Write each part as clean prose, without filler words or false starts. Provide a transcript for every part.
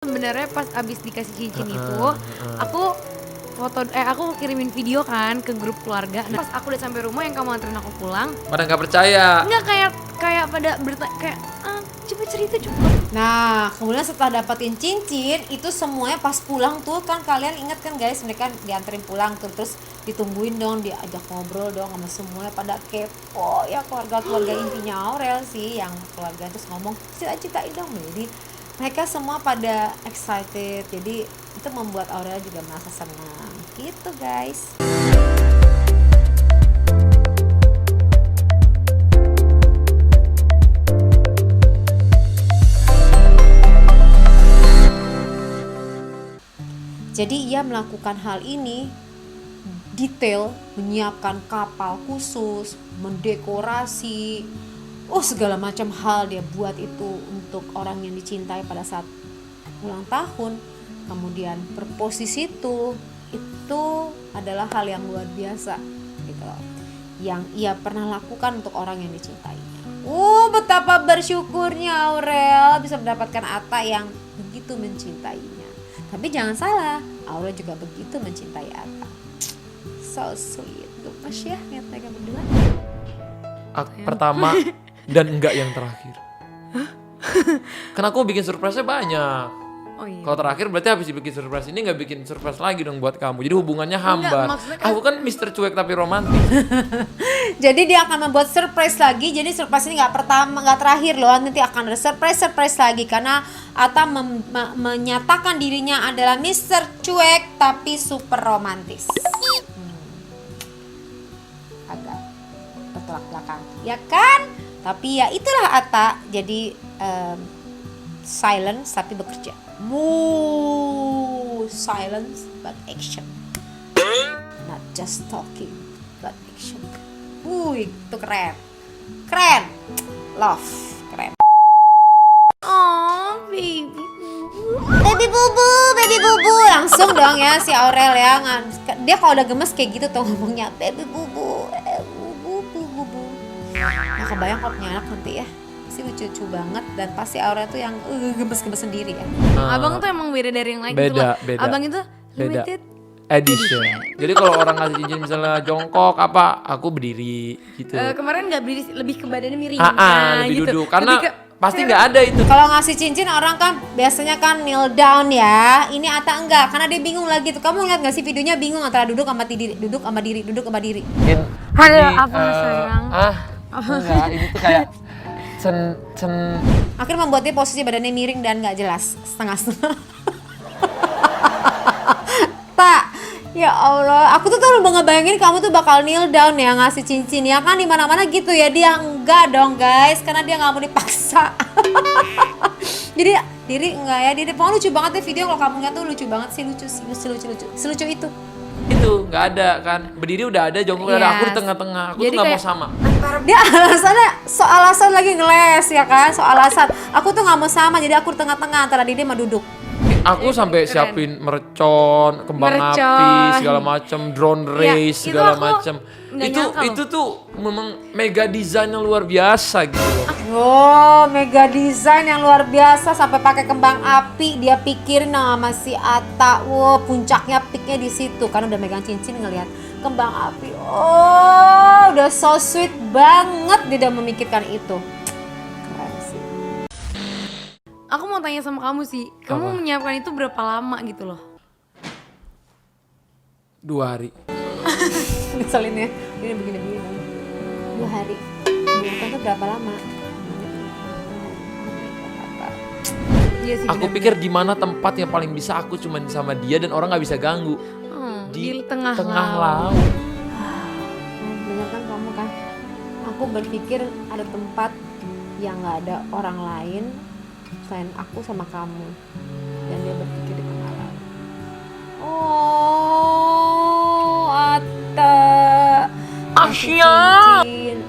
Sebenarnya pas abis dikasih cincin itu, aku aku kirimin video kan ke grup keluarga. Nah, pas aku udah sampai rumah yang kamu anterin aku pulang, pada nggak percaya. nggak kayak pada kayak coba cerita coba. Nah, kemudian setelah dapetin cincin, itu semuanya pas pulang tuh kan kalian inget kan guys, mereka dianterin pulang tuh, terus ditungguin dong, diajak ngobrol dong sama semuanya pada kepo ya, keluarga intinya Aurel sih, yang keluarga terus ngomong ceritain dong. Jadi mereka semua pada excited, jadi itu membuat Aurel juga merasa senang gitu guys. Jadi ia melakukan hal ini detail, menyiapkan kapal khusus, mendekorasi, segala macam hal dia buat itu untuk orang yang dicintai pada saat ulang tahun. Kemudian berposisi itu adalah hal yang luar biasa gitu, yang ia pernah lakukan untuk orang yang dicintainya. Betapa bersyukurnya Aurel bisa mendapatkan Atta yang begitu mencintainya. Tapi jangan salah, Aurel juga begitu mencintai Atta. So sweet, gemes ya lihat mereka berdua. Pertama dan enggak yang terakhir. Karena aku bikin surprise-nya banyak. Oh iya. Kalau terakhir berarti habis dibikin surprise ini nggak bikin surprise lagi dong buat kamu. Jadi hubungannya hambar. Aku kan Mr. Cuek tapi romantis. Jadi dia akan membuat surprise lagi. Jadi surprise ini nggak terakhir loh. Nanti akan ada surprise lagi karena Atta menyatakan dirinya adalah Mr. Cuek tapi super romantis. Agak bertolak belakang, ya kan? Tapi ya itulah Atta. Jadi silence tapi bekerja. Silence but action. Not just talking but action. Itu keren. Love, keren. Oh, baby bubu, langsung dong ya si Aurel ya. Dia kalau udah gemes kayak gitu tuh ngomongnya baby bubu. Nah, kebayang kalau punya anak nanti ya, pasti lucu banget, dan pasti Aurel tuh yang gemes sendiri ya. Abang tuh emang beda dari yang lain gitu Beda. loh. Abang itu Beda. limited Edition. Jadi kalau orang ngasih cincin misalnya jongkok aku berdiri gitu. kemarin nggak berdiri, lebih ke badannya miring. Lebih gitu. duduk karena Lebih pasti nggak ada itu. Kalau ngasih cincin orang kan biasanya kan kneel down ya. Ini Atta enggak, karena dia bingung lagi tuh. Kamu lihat nggak sih videonya, bingung antara duduk sama diri, duduk sama diri. Halo, apa sayang? Enggak, ini tuh kayak Akhirnya membuat dia posisi badannya miring dan nggak jelas, setengah-setengah. Tak, ya Allah, aku tuh udah ngebayangin kamu tuh bakal kneel down ya ngasih cincin ya kan, di mana-mana gitu ya. Dia enggak dong guys, karena dia nggak mau dipaksa. Jadi diri enggak ya, diri pokoknya lucu banget deh video. Kalau kamu nggak tuh lucu banget sih, selucu itu. Itu nggak ada kan, berdiri udah ada, jongkok udah ada, aku di tengah-tengah. Aku Jadi tuh nggak mau kayak sama. Dia alasan lagi ngeles ya kan, alasan aku tuh nggak mau sama, jadi aku di tengah-tengah antara diri sama duduk. Aku sampai siapin mercon, kembang api, segala macam, drone race, itu segala aku macam. nggak nyangka Itu tuh memang mega desain yang luar biasa gitu. Mega desain yang luar biasa, sampai pakai kembang api dia pikirin sama si Atta. Puncaknya peaknya di situ kan, udah megang cincin ngelihat kembang api. Udah so sweet banget dia udah memikirkan itu. Keren sih. Aku mau tanya sama kamu sih, kamu menyiapkan itu berapa lama gitu loh? 2 hari. Ngeselin ya, ini begini 2 hari. Menyiapkan tuh berapa lama? Iya sih, Aku pikir di mana tempat yang paling bisa aku cuman sama dia dan orang nggak bisa ganggu. di tengah laut. Bener kan kamu kan? Aku berpikir ada tempat yang nggak ada orang lain selain aku sama kamu, dan dia berpikir di tengah laut. Atta, cincin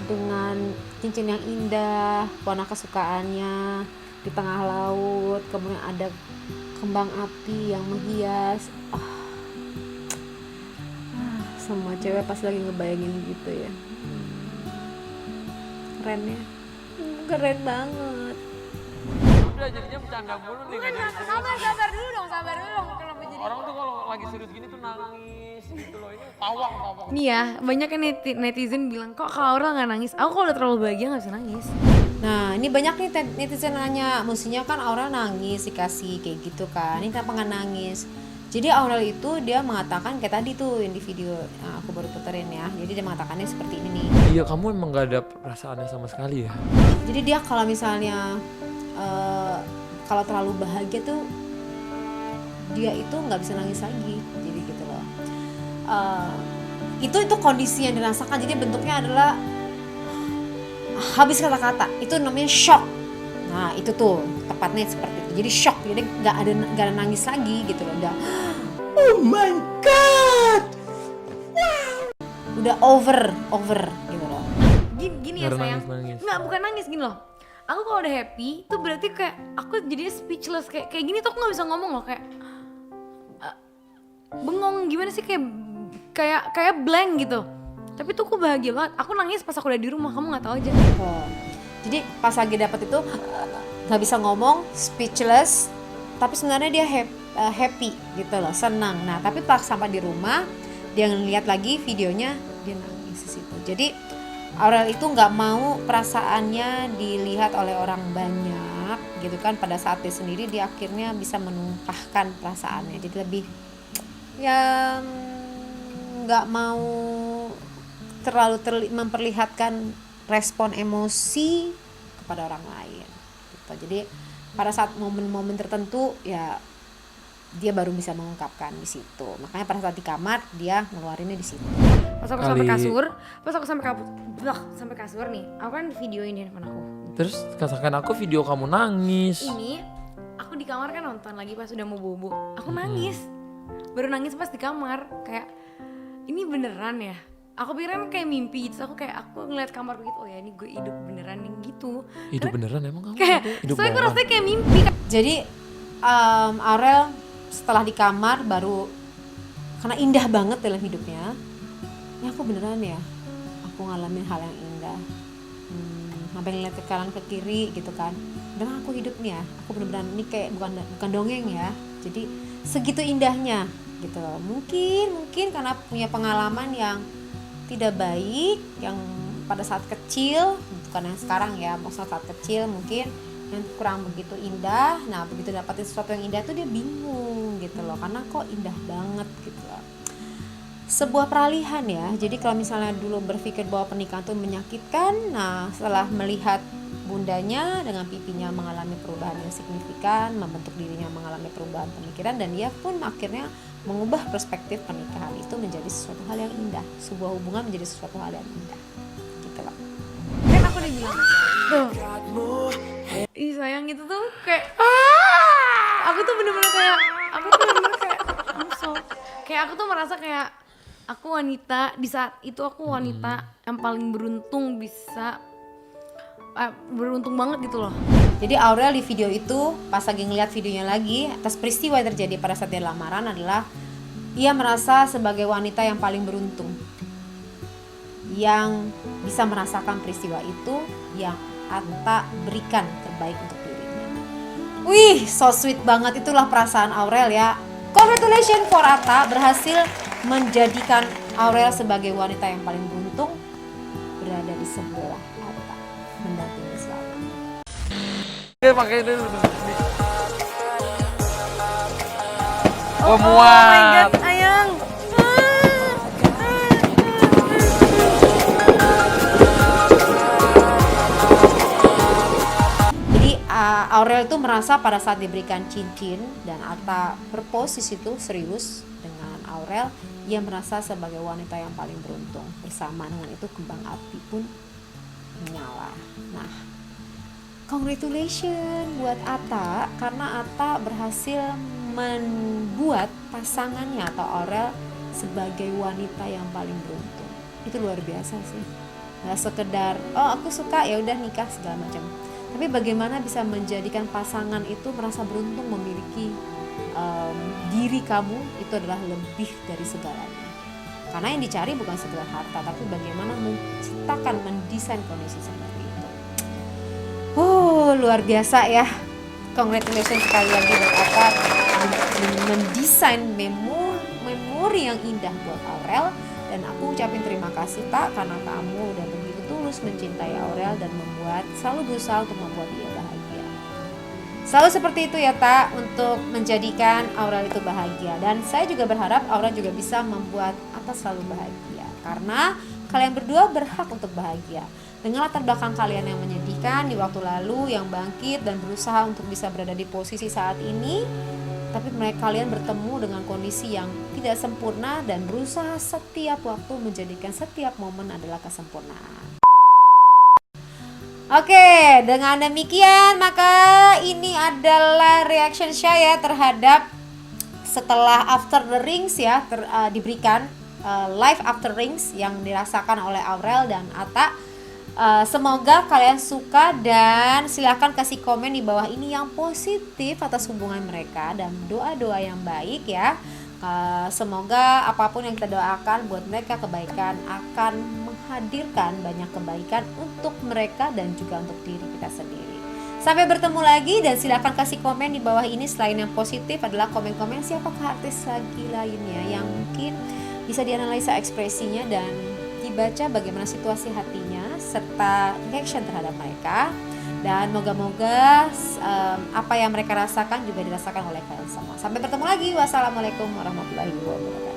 dengan cincin yang indah, warna kesukaannya, di tengah laut, kemudian ada kembang api yang menghias. Semua cewek pas lagi ngebayangin gitu ya. Keren ya, keren banget. udah jadinya bercanda mulu nih. Bukan, nggak jadi sabar dulu dong, kenapa jadi? Orang tuh kalau lagi serius gini tuh nangis gitu loh, ini pawang. Nih ya, banyak kan netizen bilang, kok Kak Aurel nggak nangis? Aku kalau udah terlalu bahagia nggak bisa nangis. Nah ini banyak nih netizen nanya, mestinya kan Aurel nangis dikasih kayak gitu kan, ini kenapa nggak nangis? Jadi Aurel itu dia mengatakan kayak tadi tuh yang di video aku baru puterin ya, jadi dia mengatakannya seperti ini nih. Iya, kamu emang gak ada perasaannya sama sekali ya? Jadi dia kalau misalnya kalau terlalu bahagia tuh dia itu nggak bisa nangis lagi, jadi gitu loh. Itu kondisi yang dirasakan, jadi bentuknya adalah habis kata-kata, itu namanya shock. Nah itu tuh tepatnya seperti itu, jadi shock, jadi nggak ada nangis lagi gitu loh, udah oh my god, udah over gitu loh. Gini ya Baru sayang, nangis. nggak bukan nangis gini loh. Aku kalau udah happy, tuh berarti kayak aku jadinya speechless, kayak gini tuh aku nggak bisa ngomong loh, kayak bengong gimana sih, kayak blank gitu. Tapi tuh aku bahagia banget. Aku nangis pas aku udah di rumah, kamu nggak tahu aja. Oh. Jadi pas lagi dapet itu nggak bisa ngomong, speechless, tapi sebenarnya dia happy gitu loh, senang. Nah tapi pas sampai di rumah dia ngeliat lagi videonya, dia nangis di situ. Jadi Aurel itu nggak mau perasaannya dilihat oleh orang banyak gitu kan. Pada saat dia sendiri dia akhirnya bisa menumpahkan perasaannya. Jadi lebih ya nggak mau terlalu memperlihatkan respon emosi kepada orang lain gitu. Jadi pada saat momen-momen tertentu ya dia baru bisa mengungkapkan di situ. Makanya pada saat di kamar dia ngeluarinnya di situ. Pas aku sampai kasur nih, aku kan videoin di handphone aku. Terus katakan aku video kamu nangis. Ini aku di kamar kan nonton lagi pas udah mau bobo, aku nangis. Baru nangis pas di kamar, kayak ini beneran ya. Aku pikir kan kayak mimpi, terus aku ngeliat kamar begitu, oh ya ini gue hidup beneran nih gitu. Hidup beneran emang kamu? Kayak, Hidup soalnya gue bohongan. rasanya kayak mimpi. Jadi Aurel setelah di kamar baru, karena indah banget dalam hidupnya, ya aku beneran ya, aku ngalamin hal yang indah. Sampai ngeliat ke kanan ke kiri gitu kan, beneran aku hidup nih ya, aku bener-bener ini kayak bukan dongeng ya. Jadi segitu indahnya gitu loh. Mungkin karena punya pengalaman yang tidak baik, yang pada saat kecil, bukan yang sekarang ya, maksudnya saat kecil mungkin yang kurang begitu indah. Nah begitu dapatin sesuatu yang indah tuh dia bingung gitu loh, karena kok indah banget gitu loh. Sebuah peralihan ya. Jadi kalau misalnya dulu berpikir bahwa pernikahan itu menyakitkan, nah setelah melihat bundanya dengan pipinya mengalami perubahan yang signifikan, membentuk dirinya mengalami perubahan pemikiran, dan dia pun akhirnya mengubah perspektif pernikahan itu menjadi sesuatu hal yang indah, sebuah hubungan menjadi sesuatu hal yang indah gitu loh. Kan aku udah bilang tuh, ih sayang itu tuh kayak aku tuh bener-bener kayak kayak aku tuh merasa kayak aku wanita, di saat itu aku wanita yang paling beruntung, bisa beruntung banget gitu loh. Jadi Aurel di video itu pas lagi ngeliat videonya lagi atas peristiwa yang terjadi pada saat dia lamaran adalah ia merasa sebagai wanita yang paling beruntung, yang bisa merasakan peristiwa itu yang Atta berikan terbaik untuk dirinya. Wih, so sweet banget, itulah perasaan Aurel ya. Congratulations for Atta, berhasil menjadikan Aurel sebagai wanita yang paling beruntung berada di sebelah Atta, mendampingi selalu. Pakai dulu. Oh my muat. god, ayang. Jadi Aurel itu merasa pada saat diberikan cincin dan Atta propose di situ serius dengan Aurel, ia merasa sebagai wanita yang paling beruntung. Bersamaan dengan itu kembang api pun menyala. Nah, congratulations buat Atta, karena Atta berhasil membuat pasangannya atau Aurel sebagai wanita yang paling beruntung. Itu luar biasa sih. Gak sekedar oh aku suka ya udah nikah segala macam, tapi bagaimana bisa menjadikan pasangan itu merasa beruntung memiliki diri kamu, itu adalah lebih dari segalanya. Karena yang dicari bukan sekedar harta, tapi bagaimana menciptakan, mendesain kondisi seperti itu. Luar biasa ya. Congratulations sekali lagi buat Ata mendesain memori yang indah buat Aurel. Dan aku ucapin terima kasih Tak, karena kamu udah begitu tulus mencintai Aurel dan selalu berusaha untuk membuat dia bahagia. Selalu seperti itu ya Tak, untuk menjadikan Aurel itu bahagia. Dan saya juga berharap Aurel juga bisa membuat Ata selalu bahagia, karena kalian berdua berhak untuk bahagia. Dengan latar belakang kalian yang menyedihkan di waktu lalu, yang bangkit dan berusaha untuk bisa berada di posisi saat ini, tapi kalian bertemu dengan kondisi yang tidak sempurna dan berusaha setiap waktu menjadikan setiap momen adalah kesempurnaan. Oke, dengan demikian maka ini adalah reaction saya terhadap setelah After the Rings ya, diberikan live After Rings yang dirasakan oleh Aurel dan Ata. Semoga kalian suka dan silahkan kasih komen di bawah ini yang positif atas hubungan mereka dan doa-doa yang baik ya. Semoga apapun yang kita doakan buat mereka, kebaikan akan menghadirkan banyak kebaikan untuk mereka dan juga untuk diri kita sendiri. Sampai bertemu lagi dan silahkan kasih komen di bawah ini. Selain yang positif adalah komen-komen siapakah artis lagi lainnya yang mungkin bisa dianalisa ekspresinya dan dibaca bagaimana situasi hatinya serta reaction terhadap mereka. Dan moga-moga apa yang mereka rasakan juga dirasakan oleh kalian semua. Sampai bertemu lagi. Wassalamualaikum warahmatullahi wabarakatuh.